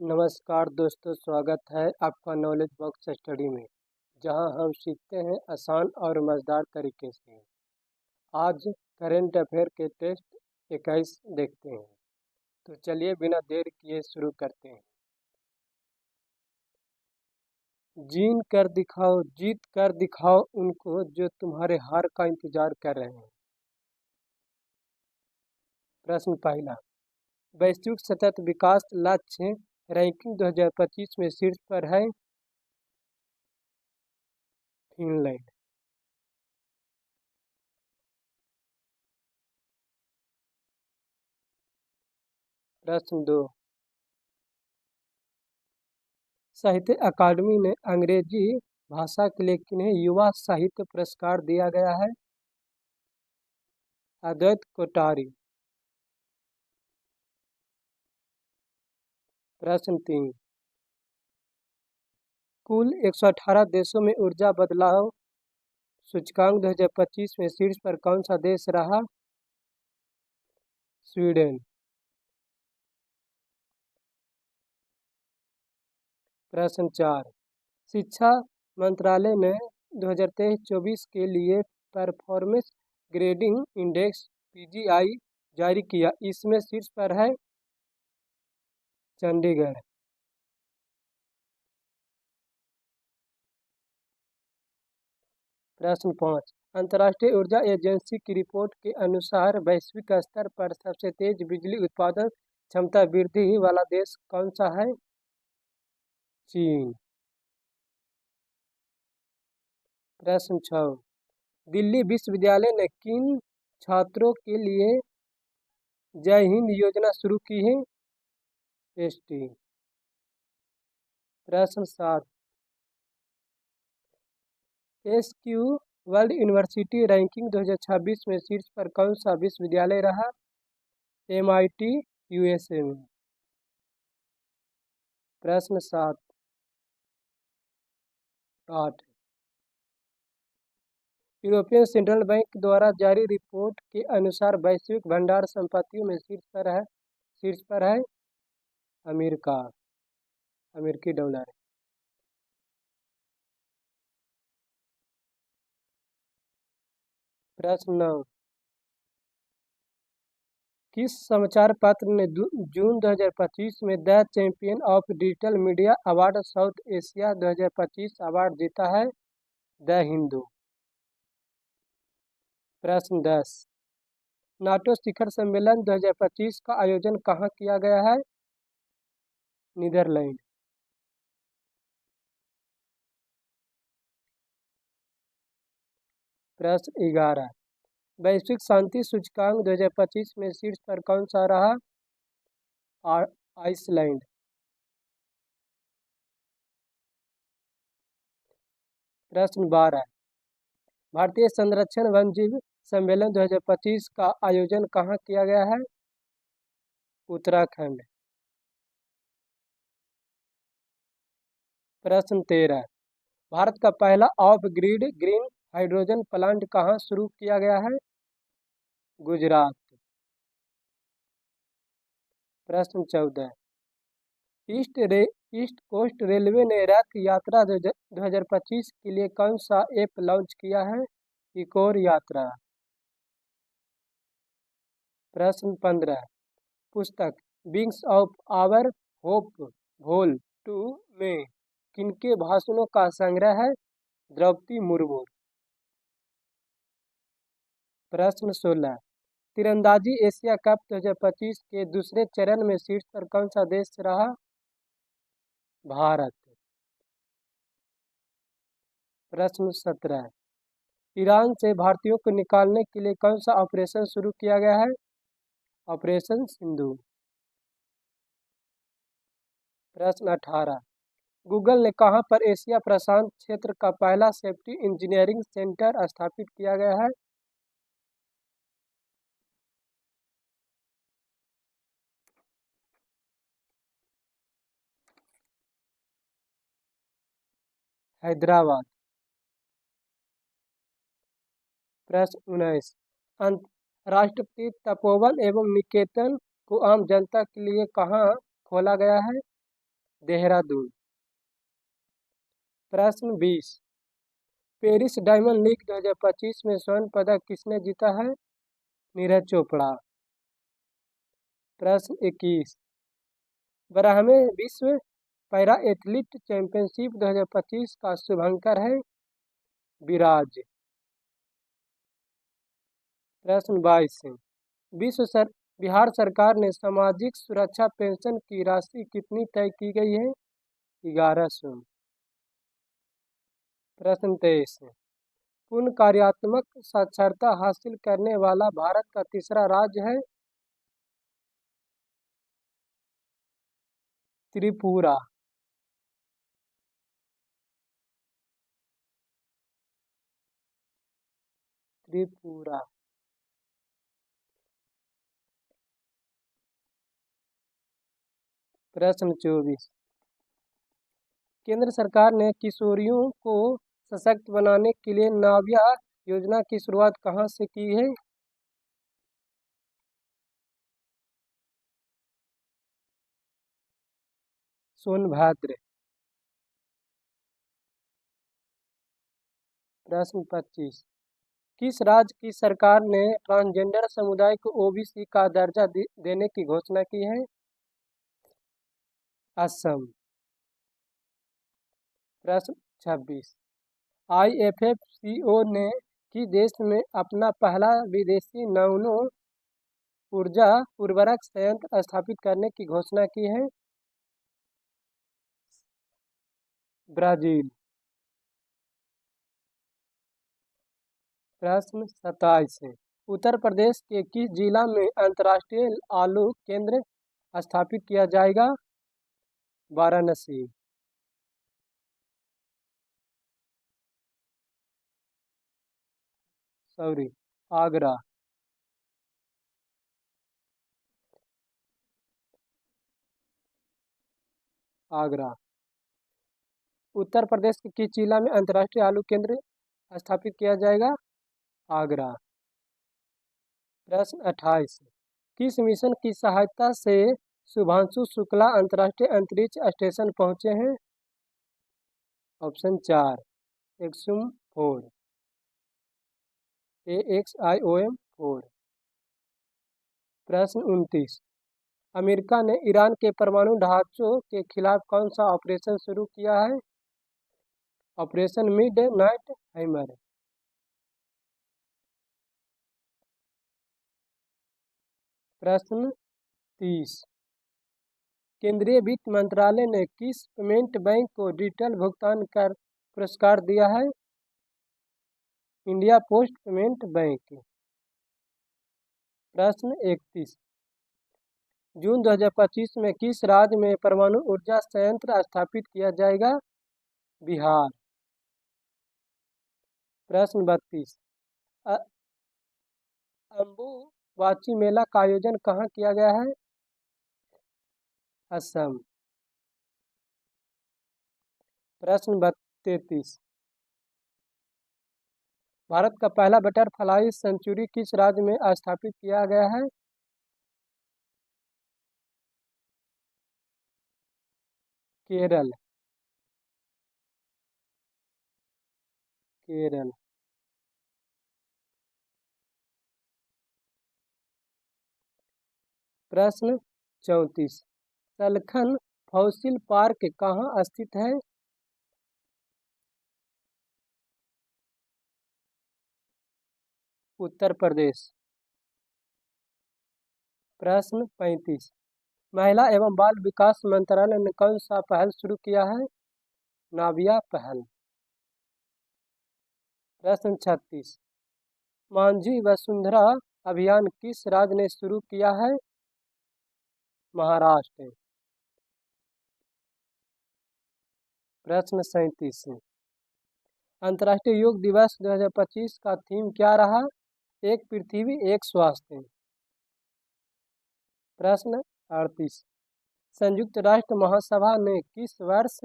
नमस्कार दोस्तों, स्वागत है आपका नॉलेज बॉक्स स्टडी में, जहां हम सीखते हैं आसान और मज़ेदार तरीके से। आज करंट अफेयर के टेस्ट 21 देखते हैं। तो चलिए बिना देर किए शुरू करते हैं। जीत कर दिखाओ उनको जो तुम्हारे हार का इंतजार कर रहे हैं। प्रश्न पहला, वैश्विक सतत विकास लक्ष्य रैंकिंग 2025 में शीर्ष पर है फिनलैंड। प्रश्न 2, साहित्य अकादमी ने अंग्रेजी भाषा के लिए किन्हें युवा साहित्य पुरस्कार दिया गया है? अद्वैत कोठारी। प्रश्न 3, कुल 118 देशों में ऊर्जा बदलाव सूचकांक 2025 में शीर्ष पर कौन सा देश रहा? स्वीडन। प्रश्न 4, शिक्षा मंत्रालय ने 2023-24 के लिए परफॉर्मेंस ग्रेडिंग इंडेक्स पीजीआई जारी किया, इसमें शीर्ष पर है चंडीगढ़। प्रश्न 5, अंतर्राष्ट्रीय ऊर्जा एजेंसी की रिपोर्ट के अनुसार वैश्विक स्तर पर सबसे तेज बिजली उत्पादन क्षमता वृद्धि वाला देश कौन सा है? चीन। प्रश्न 6, दिल्ली विश्वविद्यालय ने किन छात्रों के लिए जय हिंद योजना शुरू की है? एसटी। प्रश्न 7, एसक्यू वर्ल्ड यूनिवर्सिटी रैंकिंग 2026 में शीर्ष पर कौन सा विश्वविद्यालय रहा? एमआईटी यूएसए में। प्रश्न 8, यूरोपियन सेंट्रल बैंक द्वारा जारी रिपोर्ट के अनुसार वैश्विक भंडार संपत्तियों में शीर्ष पर है अमेरिका, अमेरिकी डॉलर। प्रश्न 9, किस समाचार पत्र ने जून 2025 में the champion of digital media award south Asia 2025 award जीता है? द हिंदू। प्रश्न 10, नाटो शिखर सम्मेलन 2025 का आयोजन कहाँ किया गया है? नीदरलैंड। प्रश्न 11, वैश्विक शांति सूचकांक 2025 में शीर्ष पर कौन सा रहा? आइसलैंड। प्रश्न 12, भारतीय संरक्षण वन्यजीव सम्मेलन 2025 का आयोजन कहाँ किया गया है? उत्तराखंड। प्रश्न 13, भारत का पहला of grid green hydrogen plant कहाँ शुरू किया गया है? गुजरात। प्रश्न 14, ईस्ट कोस्ट रेलवे ने रथ यात्रा 2025 के लिए कौन सा ऐप लॉन्च किया है? इकोर यात्रा। प्रश्न 15, पुस्तक wings of our hope vol 2 में किनके भाषणों का संग्रह है? द्रौपदी मुर्मू। प्रश्न 16, तीरंदाजी एशिया कप 2025 के दूसरे चरण में शीर्ष पर कौन सा देश रहा? भारत। प्रश्न 17, ईरान से भारतीयों को निकालने के लिए कौन सा ऑपरेशन शुरू किया गया है? ऑपरेशन सिंधु। प्रश्न 18, गूगल ने कहां पर एशिया प्रशांत क्षेत्र का पहला सेफ्टी इंजीनियरिंग सेंटर स्थापित किया गया है? हैदराबाद। प्रश्न 19, राष्ट्रपति तपोवन एवं निकेतन को आम जनता के लिए कहाँ खोला गया है? देहरादून। प्रश्न 20। पेरिस डायमंड लीग 2025 में स्वर्ण पदक किसने जीता है? नीरज चोपड़ा। प्रश्न 21। 12वें विश्व पैरा एथलीट चैंपियनशिप 2025 का शुभंकर है? विराज। प्रश्न 22 है। बिहार सरकार ने सामाजिक सुरक्षा पेंशन की राशि कितनी तय की गई है? 1100। प्रश्न 23 है। पूर्ण कार्यात्मक साक्षरता हासिल करने वाला भारत का तीसरा राज्य है? त्रिपुरा। त्रिपुरा। प्रश्न 24। केंद्र सरकार ने किशोरियों को सशक्त बनाने के लिए नाव्या योजना की शुरुआत कहाँ से की है? सोनभद्र। प्रश्न 25। किस राज्य की सरकार ने ट्रांसजेंडर समुदाय को ओबीसी का दर्जा देने की घोषणा की है? असम। प्रश्न 26। IFFCO ने किस देश में अपना पहला विदेशी नैनो ऊर्जा उर्वरक संयंत्र स्थापित करने की घोषणा की है? ब्राजील। प्रश्न 27 है। उत्तर प्रदेश के किस जिला में अंतर्राष्ट्रीय आलू केंद्र स्थापित किया जाएगा? वाराणसी। सॉरी, आगरा। आगरा। उत्तर प्रदेश के किस जिला में अंतर्राष्ट्रीय आलू केंद्र स्थापित किया जाएगा? आगरा। प्रश्न 28। किस मिशन की सहायता से शुभांशु शुक्ला अंतर्राष्ट्रीय अंतरिक्ष स्टेशन पहुंचे हैं? ऑप्शन 4। एक्सुम 4। AXIOM 4। प्रश्न 29। अमेरिका ने ईरान के परमाणु ढांचों के खिलाफ कौन सा ऑपरेशन शुरू किया है? Operation mid night hammer. प्रश्न 30। केंद्रीय वित्त मंत्रालय ने किस पेमेंट बैंक को डिजिटल भुगतान कर पुरस्कार दिया है? India post payment bank. प्रश्न 31। जून 2025 में किस राज्य में परमाणु ऊर्जा संयंत्र स्थापित किया जाएगा? बिहार। प्रश्न 32। अम्बुबाची मेला का आयोजन कहाँ किया गया है? असम। प्रश्न 33। भारत का पहला बटरफ्लाई सेंचुरी किस राज्य में स्थापित किया गया है? केरल। केरल। प्रश्न 34। सलखन फॉसिल पार्क कहाँ स्थित है? उत्तर प्रदेश। प्रश्न 35। महिला एवं बाल विकास मंत्रालय ने कौन सा पहल शुरू किया है? नाविया पहल। प्रश्न 36। मांझी वसुंधरा अभियान किस राज्य ने शुरू किया है? महाराष्ट्र। प्रश्न 37। अंतर्राष्ट्रीय योग दिवस 2025 का थीम क्या रहा? एक पृथ्वी एक स्वास्थ्य। प्रश्न 38। संयुक्त राष्ट्र महासभा ने किस वर्ष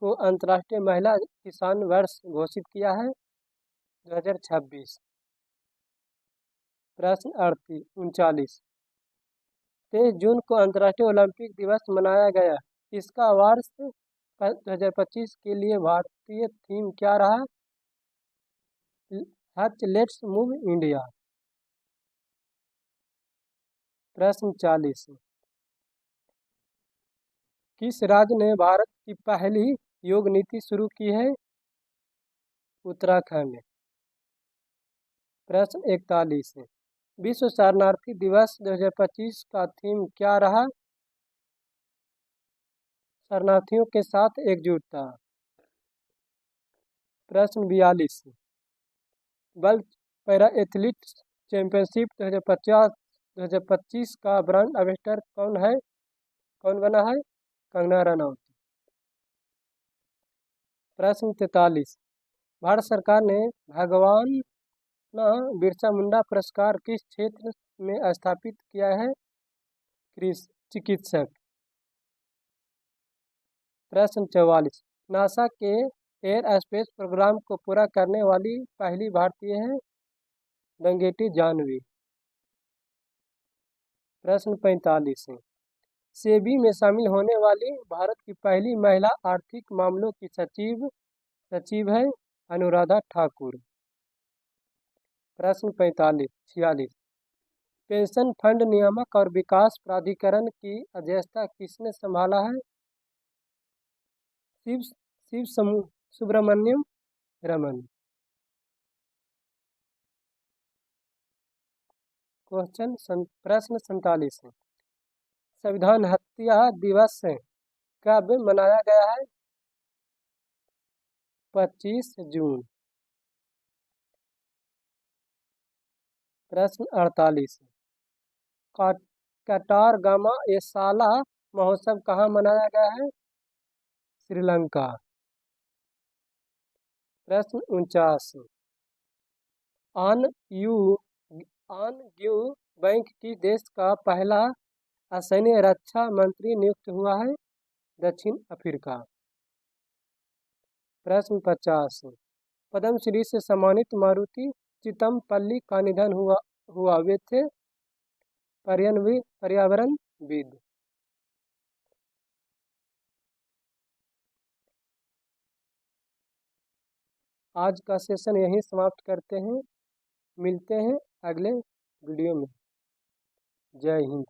को अंतर्राष्ट्रीय महिला किसान वर्ष घोषित किया है? 2026। प्रश्न 39। 23 जून को अंतर्राष्ट्रीय ओलंपिक दिवस मनाया गया इसका वर्ष 2025 के लिए भारतीय थीम क्या रहा? Hutch let's move India. प्रश्न 40। किस राज्य ने भारत की पहली योग नीति शुरू की है? उत्तराखंड। प्रश्न 41। विश्व शरणार्थी दिवस 2025 का थीम क्या रहा? शरणार्थियों के साथ एकजुटता। प्रश्न 42। वर्ल्ड पैरा एथलीट्स चैंपियनशिप 2025 का ब्रांड एम्बेसडर कौन बना है? कंगना रनौत। प्रश्न 43। भारत सरकार ने भगवान बिरसा मुंडा पुरस्कार किस क्षेत्र में स्थापित किया है? कृषि चिकित्सक। प्रश्न 44। नासा के एयर स्पेस प्रोग्राम को पूरा करने वाली पहली भारतीय है? गंगेटी जानवी। प्रश्न 45। सेबी में शामिल होने वाली भारत की पहली महिला आर्थिक मामलों की सचिव है? अनुराधा ठाकुर। प्रश्न 46। पेंशन फंड नियामक और विकास प्राधिकरण की अध्यक्षता किसने संभाला है? शिव सुब्रमण्यम रमन। प्रश्न 47। संविधान हत्या दिवस कब मनाया गया है? 25 जून। प्रश्न 48। कटार गामा एसाला महोत्सव कहाँ मनाया गया है? श्रीलंका। प्रश्न 49। आन यू बैंक की देश का पहला असैन्य रक्षा मंत्री नियुक्त हुआ है? दक्षिण अफ्रीका। प्रश्न 50। पद्मश्री से सम्मानित मारुति चितमपल्ली का निधन हुआ वे थे? पर्यावरणविद। आज का सेशन यहीं समाप्त करते हैं। मिलते हैं अगले वीडियो में। जय हिंद।